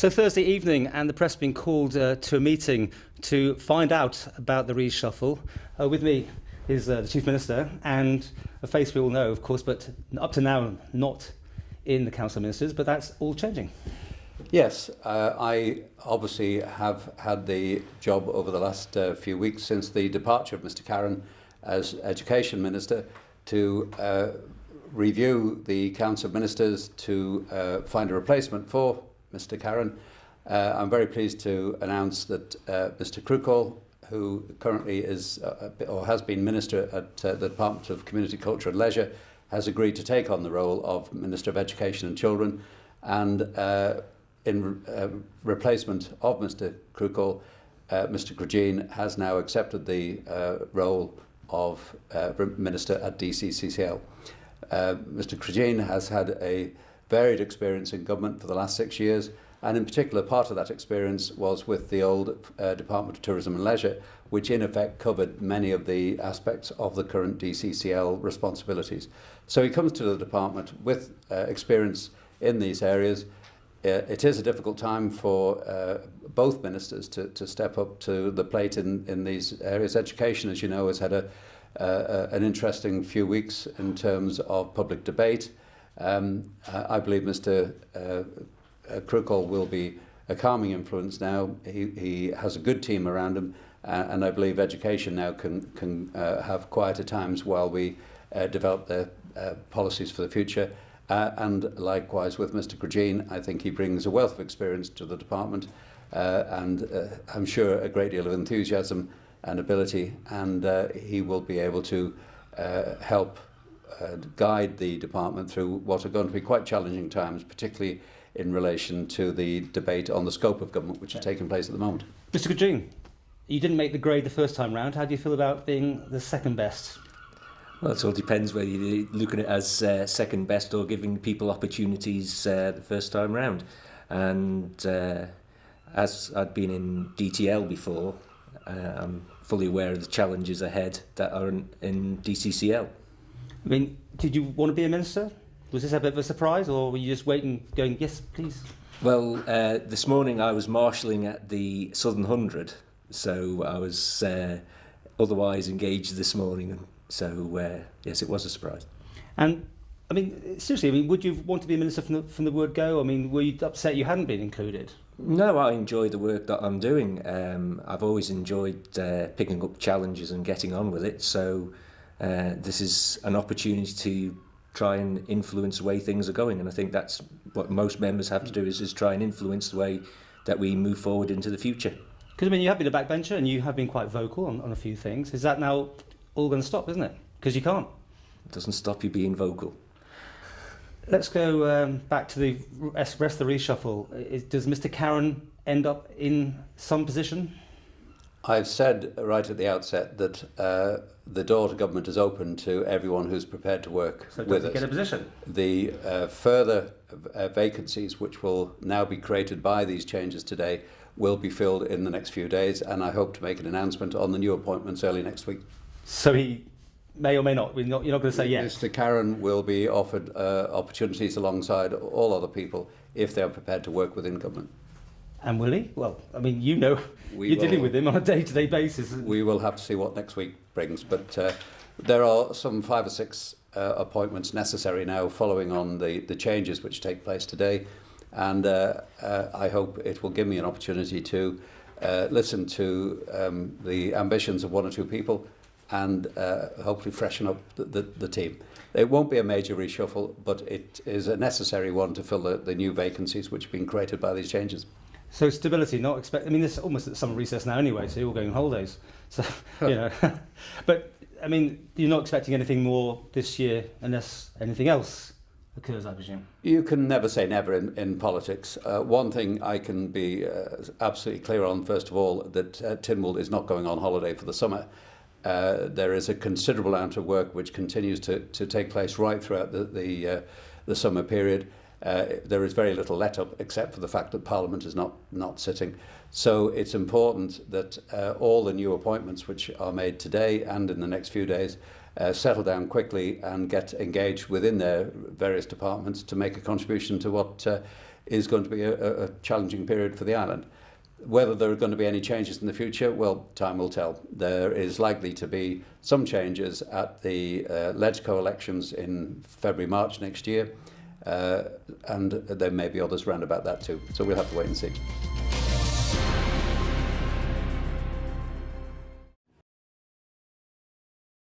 So Thursday evening, and the press being called to a meeting to find out about the reshuffle. With me is the Chief Minister, and a face we all know, of course, but up to now not in the Council of Ministers, but that's all changing. Yes, I obviously have had the job over the last few weeks since the departure of Mr Carron as Education Minister to review the Council of Ministers to find a replacement for Mr Carron. I'm very pleased to announce that Mr Cregeen, who currently is or has been Minister at the Department of Community, Culture and Leisure, has agreed to take on the role of Minister of Education and Children, and in replacement of Mr Cregeen, Mr Cregeen has now accepted the role of Minister at DCCCL. Mr Cregeen has had a varied experience in government for the last 6 years, and in particular part of that experience was with the old Department of Tourism and Leisure, which in effect covered many of the aspects of the current DCCL responsibilities. So he comes to the department with experience in these areas. It is a difficult time for both ministers to step up to the plate in these areas. Education, as you know, has had an interesting few weeks in terms of public debate. I believe Mr Cregeen will be a calming influence now. He has a good team around him, and I believe education now can have quieter times while we develop the policies for the future. And likewise with Mr Cregeen, I think he brings a wealth of experience to the department, and I'm sure a great deal of enthusiasm and ability, and he will be able to help guide the department through what are going to be quite challenging times, particularly in relation to the debate on the scope of government which is taking place at the moment. Mr Cregeen, you didn't make the grade the first time round. How do you feel about being the second best? Well, it all depends whether you're looking at it as second best or giving people opportunities the first time round. And as I'd been in DTL before, I'm fully aware of the challenges ahead that are in DCCL. I mean, did you want to be a minister? Was this a bit of a surprise, or were you just waiting, going, yes, please? Well, this morning I was marshalling at the Southern 100, so I was otherwise engaged this morning. So, yes, it was a surprise. And, I mean, seriously, I mean, would you want to be a minister from the word go? I mean, were you upset you hadn't been included? No, I enjoy the work that I'm doing. I've always enjoyed picking up challenges and getting on with it. So this is an opportunity to try and influence the way things are going. And I think that's what most members have to do, is try and influence the way that we move forward into the future. Because, I mean, you have been a backbencher and you have been quite vocal on a few things. Is that now all going to stop, isn't it? Because you can't. It doesn't stop you being vocal. Let's go back to the rest of the reshuffle. Does Mr Carron end up in some position? I've said right at the outset that the door to government is open to everyone who's prepared to work with us. Get a position? The further vacancies which will now be created by these changes today will be filled in the next few days, and I hope to make an announcement on the new appointments early next week. So he may or may not. You're not going to say yes. Mr Carron will be offered opportunities alongside all other people if they are prepared to work within government. And will he? Well, I mean, you know, you're dealing with him on a day-to-day basis. We will have to see what next week brings, but there are some 5 or 6 appointments necessary now following on the changes which take place today, and I hope it will give me an opportunity to listen to the ambitions of 1 or 2 people and hopefully freshen up the team. It won't be a major reshuffle, but it is a necessary one to fill the new vacancies which have been created by these changes. So stability, not expect. I mean, this is almost at summer recess now anyway, so you're all going on holidays. So, you know, but I mean, you're not expecting anything more this year unless anything else occurs, I presume. You can never say never in politics. One thing I can be absolutely clear on, first of all, that Tynwald is not going on holiday for the summer. There is a considerable amount of work which continues to take place right throughout the summer period. There is very little let-up except for the fact that Parliament is not sitting. So it's important that all the new appointments which are made today and in the next few days settle down quickly and get engaged within their various departments to make a contribution to what is going to be a challenging period for the island. Whether there are going to be any changes in the future, well, time will tell. There is likely to be some changes at the LegCo elections in February, March next year, and there may be others round about that too. So we'll have to wait and see.